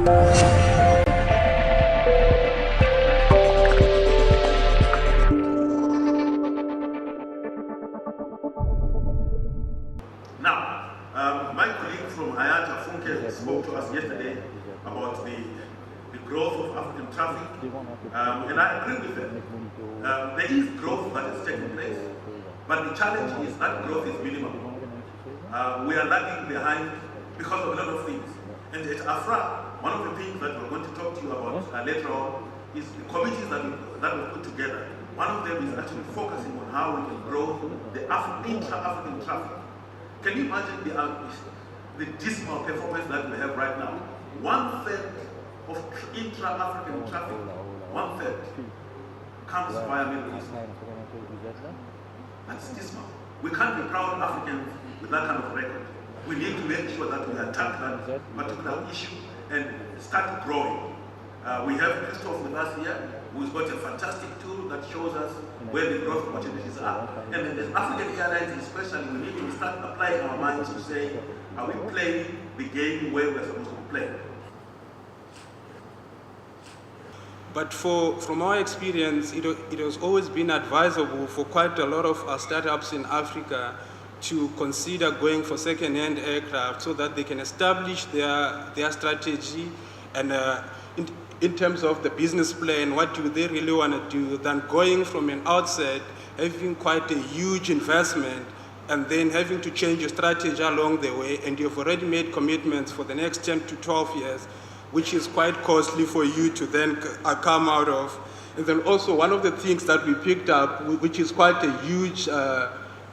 Now, my colleague from Hayata Funke spoke to us yesterday about the growth of African traffic, and I agree with them. There is growth that is taking place, but the challenge is that growth is minimal. We are lagging behind because of a lot of things. And at AFRAA, one of the things that we're going to talk to you about later on is the committees that we've put together. One of them is actually focusing on how we can grow the intra-African traffic. Can you imagine the dismal performance that we have right now? 1/3 of intra-African traffic, 1/3 comes via Middle East. That's dismal. We can't be proud Africans with that kind of record. We need to make sure that we attack that particular issue and start growing. We have Christoph with us here, who's got a fantastic tool that shows us where the growth opportunities are. And then the African airlines especially, we need to start applying our minds to say, are we playing the game where we're supposed to play? But from our experience, it has always been advisable for quite a lot of startups in Africa to consider going for second-hand aircraft so that they can establish their strategy and in terms of the business plan, what do they really want to do, than going from an outset, having quite a huge investment, and then having to change your strategy along the way, and you've already made commitments for the next 10 to 12 years, which is quite costly for you to then come out of. And then also one of the things that we picked up, which is quite a huge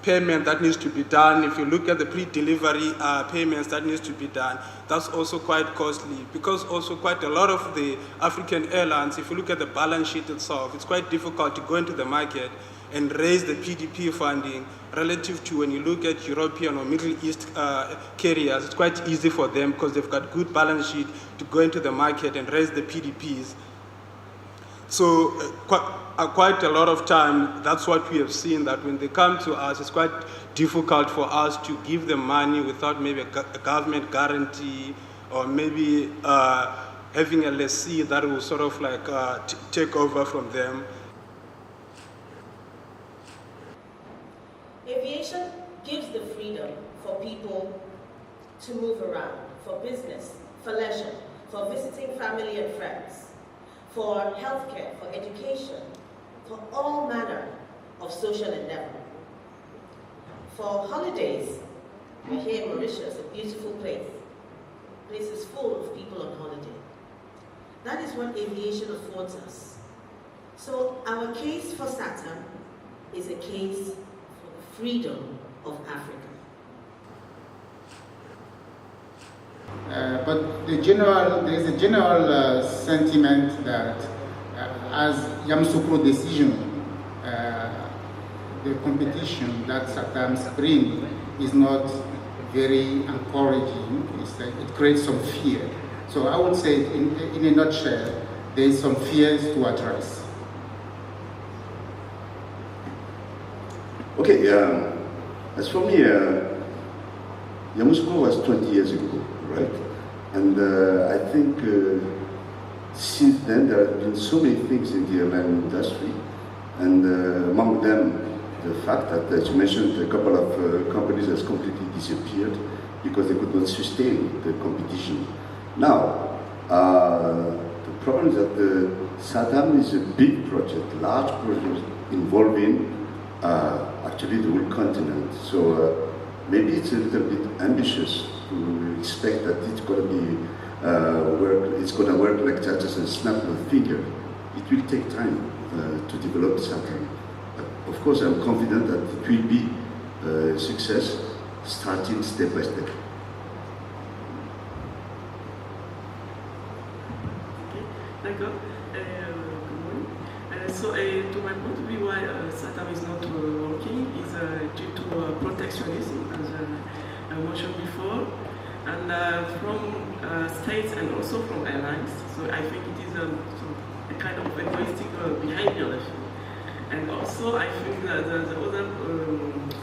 payment that needs to be done. If you look at the pre-delivery payments that needs to be done, that's also quite costly, because also quite a lot of the African airlines, if you look at the balance sheet itself, it's quite difficult to go into the market and raise the PDP funding relative to when you look at European or Middle East carriers. It's quite easy for them because they've got good balance sheet to go into the market and raise the PDPs. So quite a lot of time, that's what we have seen, that when they come to us, it's quite difficult for us to give them money without maybe a government guarantee, or maybe having a lessee that will sort of like take over from them. Aviation gives the freedom for people to move around, for business, for leisure, for visiting family and friends, for healthcare, for education, for all manner of social endeavor. For holidays, we're here in Mauritius, a beautiful place. The place is full of people on holiday. That is what aviation affords us. So our case for SATAM is a case for the freedom of Africa. But there is a general sentiment that as Yamoussoukro decision, the competition that SATAM brings is not very encouraging. It creates some fear. So I would say, in a nutshell, there is some fears to address. Okay, as for me, Yamoussoukro was 20 years ago, right? And I think since then there have been so many things in the airline industry, and among them the fact that, as you mentioned, a couple of companies has completely disappeared because they could not sustain the competition. Now, the problem is that the SATAM is a big project, large project involving actually the whole continent. So maybe it's a little bit ambitious to expect that it's going to be work like that, just a snap of a finger. It will take time to develop SATAM. But of course, I'm confident that it will be a success, starting step by step. D'accord. Good morning. So, to my point of view, why SATAM is not working is due to protectionism, as I mentioned before, and from states and also from airlines. So, I think it is a kind of egoistic behavior. And also, I think that the other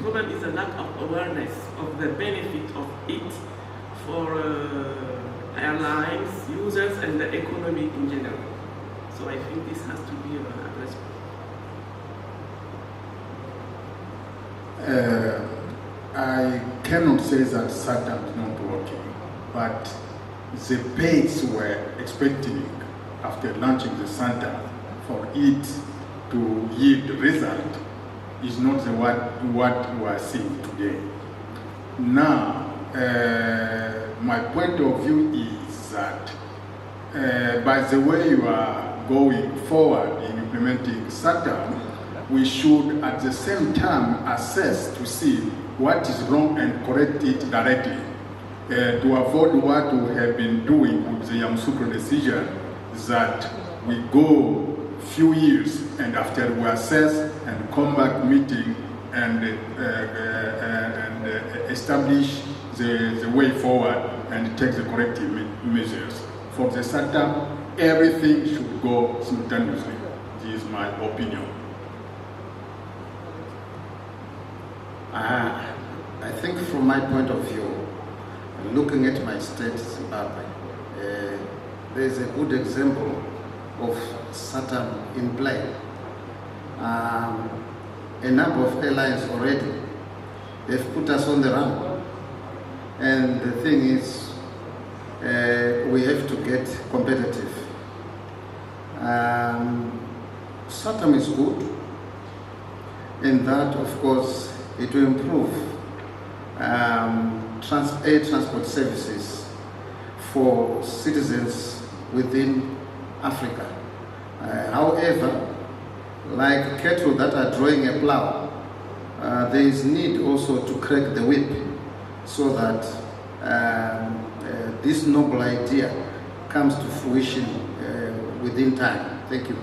problem is the lack of awareness of the benefit of it for airlines, users, and the economy in general. So I think this has to be addressed. I cannot say that SATAM is not working, but the pace we're expecting after launching the SATAM for it to yield result is not what we are seeing today. Now, my point of view is that by the way you are going forward in implementing SATAM, we should at the same time assess to see what is wrong and correct it directly. To avoid what we have been doing with the Yamoussoukro decision, that we go few years and after we assess and come back meeting and establish the way forward and take the corrective measures. For the SATAM, everything should go simultaneously. This is my opinion. I think from my point of view, looking at my state, Zimbabwe, there is a good example of SATAM in play. A number of airlines already, they've put us on the run. And the thing is, we have to get competitive. SATAM is good, and that, of course, it will improve air transport services for citizens within Africa. However, like cattle that are drawing a plow, there is need also to crack the whip so that this noble idea comes to fruition within time. Thank you.